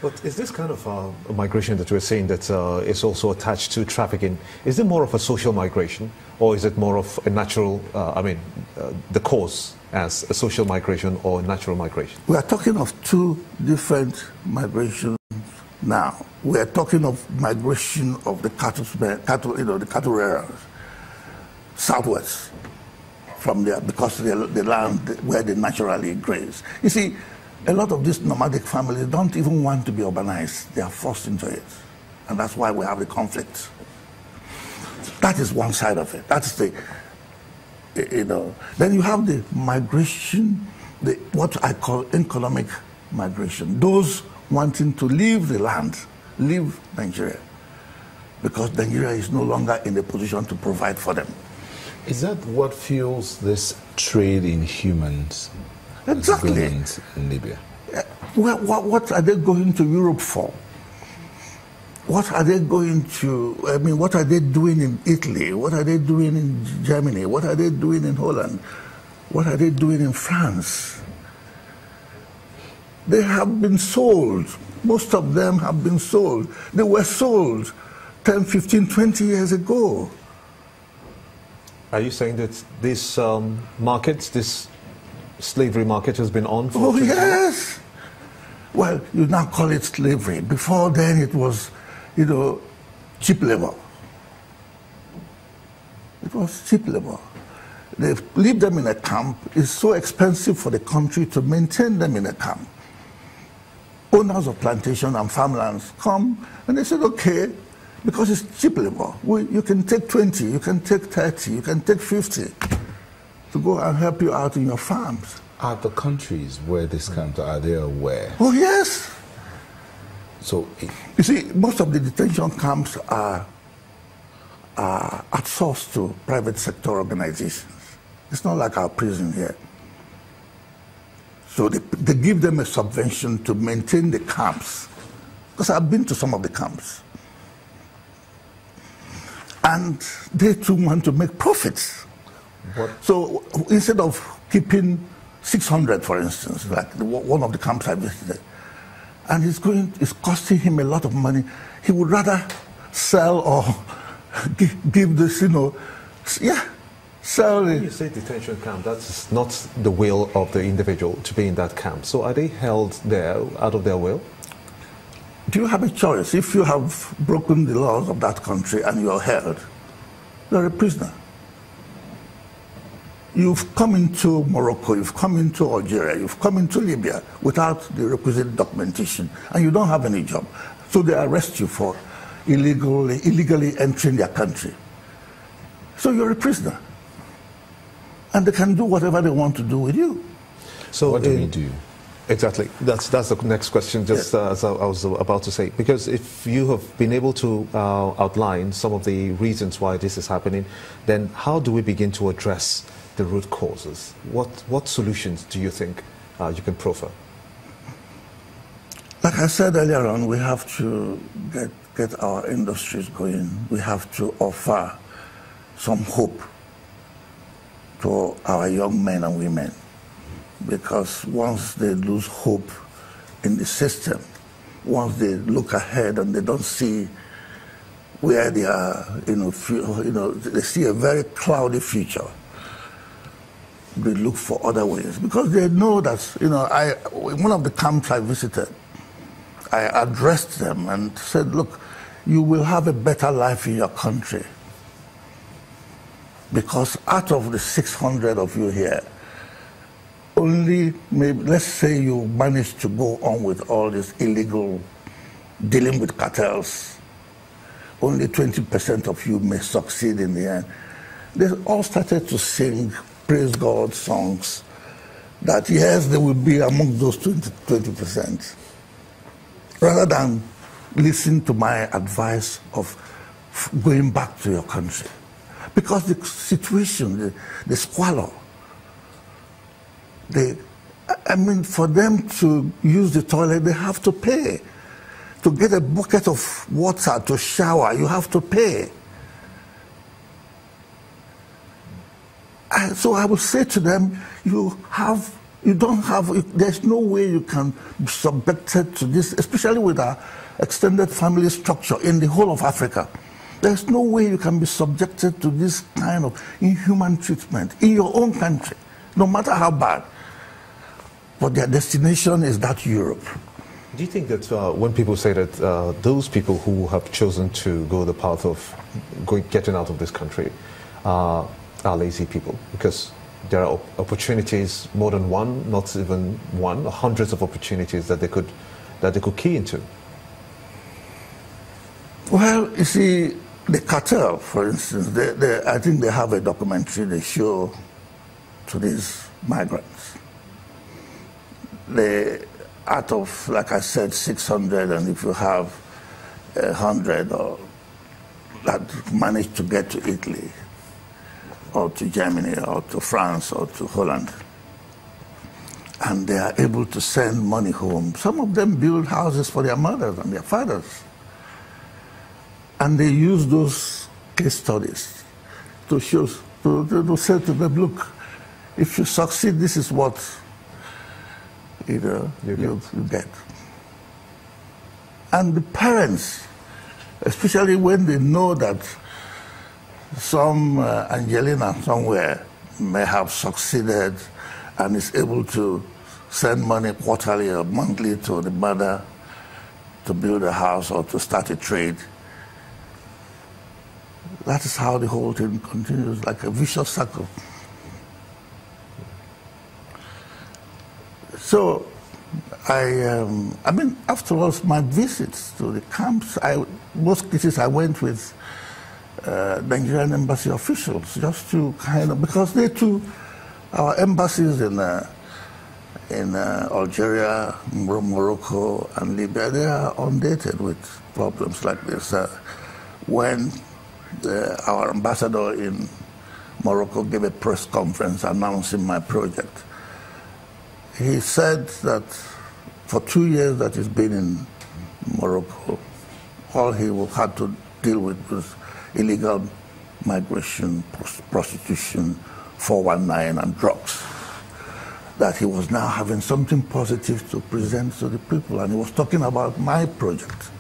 But is this kind of a migration that we're seeing that is also attached to trafficking, is it more of a social migration, or is it more of a natural, the cause as a social migration or a natural migration? We are talking of two different migrations now. We are talking of migration of the cattle, the cattle rearers southwest from there, because the land where they naturally graze. You see, a lot of these nomadic families don't even want to be urbanized. They are forced into it. And that's why we have the conflict. That is one side of it. That's the, Then you have the migration, what I call economic migration. Those wanting to leave the land, leave Nigeria, because Nigeria is no longer in a position to provide for them. Is that what fuels this trade in humans? Exactly. In Libya. What are they going to Europe for? What are they going to, what are they doing in Italy? What are they doing in Germany? What are they doing in Holland? What are they doing in France? They have been sold. Most of them have been sold. They were sold 10, 15, 20 years ago. Are you saying that this market, this slavery market has been on for... Oh, yes. Well, you now call it slavery. Before then, it was, cheap labor. It was cheap labor. They leave them in a camp. It's so expensive for the country to maintain them in a camp. Owners of plantation and farmlands come, and they said, okay, because it's cheap labor. You can take 20, you can take 30, you can take 50 to go and help you out in your farms. Are the countries where this comes, are they aware? Oh, yes. So, you see, most of the detention camps are outsourced to private sector organizations. It's not like our prison here. So they give them a subvention to maintain the camps. Because I've been to some of the camps. And they too want to make profits. What? So instead of keeping 600, for instance, like one of the camps I visited, and it's costing him a lot of money, he would rather sell or give this, sell it. When you say detention camp, that's not the will of the individual to be in that camp. So are they held there out of their will? Do you have a choice? If you have broken the laws of that country and you are held, you're a prisoner. You've come into Morocco, you've come into Algeria, you've come into Libya without the requisite documentation, and you don't have any job. So they arrest you for illegally entering their country. So you're a prisoner. And they can do whatever they want to do with you. So what do we do? Exactly. That's the next question, just as I was about to say. Because if you have been able to outline some of the reasons why this is happening, then how do we begin to address the root causes? What solutions do you think you can proffer? Like I said earlier on, we have to get our industries going. We have to offer some hope to our young men and women. Because once they lose hope in the system, once they look ahead and they don't see where they are, they see a very cloudy future, they look for other ways. Because they know that, in one of the camps I visited, I addressed them and said, look, you will have a better life in your country. Because out of the 600 of you here, only maybe, let's say you manage to go on with all this illegal dealing with cartels, only 20% of you may succeed in the end. They all started to sing praise God songs that yes, they will be among those 20%, rather than listen to my advice of going back to your country. Because the situation, the squalor, for them to use the toilet, they have to pay. To get a bucket of water to shower, you have to pay. So I will say to them, you have You don't have, there's no way you can be subjected to this, especially with our extended family structure in the whole of Africa. There's no way you can be subjected to this kind of inhuman treatment in your own country, no matter how bad. But their destination is that Europe. Do you think that when people say that those people who have chosen to go the path of getting out of this country are lazy people? Because there are opportunities, more than one, not even one, hundreds of opportunities that they could key into. Well, you see, the cartel, for instance, I think they have a documentary they show to these migrants. Out of, like I said, 600, and if you have 100 or that manage to get to Italy, or to Germany, or to France, or to Holland, and they are able to send money home. Some of them build houses for their mothers and their fathers. And they use those case studies to show, to say to them, look, if you succeed, this is what you get. And the parents, especially when they know that some Angelina somewhere may have succeeded and is able to send money quarterly or monthly to the mother to build a house or to start a trade. That is how the whole thing continues, like a vicious circle. So, I mean, after all, my visits to the camps, most cases I went with Nigerian embassy officials, just to kind of, because they too, our embassies in Algeria, Morocco, and Libya, they are inundated with problems like this. When our ambassador in Morocco gave a press conference announcing my project, he said that for 2 years that he's been in Morocco, all he had to deal with was illegal migration, prostitution, 419, and drugs. That he was now having something positive to present to the people, and he was talking about my project.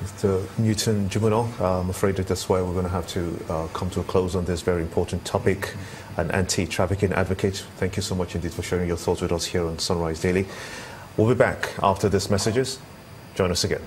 Mr. Newton Jimono, I'm afraid that that's why we're going to have to come to a close on this very important topic. An anti-trafficking advocate. Thank you so much indeed for sharing your thoughts with us here on Sunrise Daily. We'll be back after these messages. Join us again.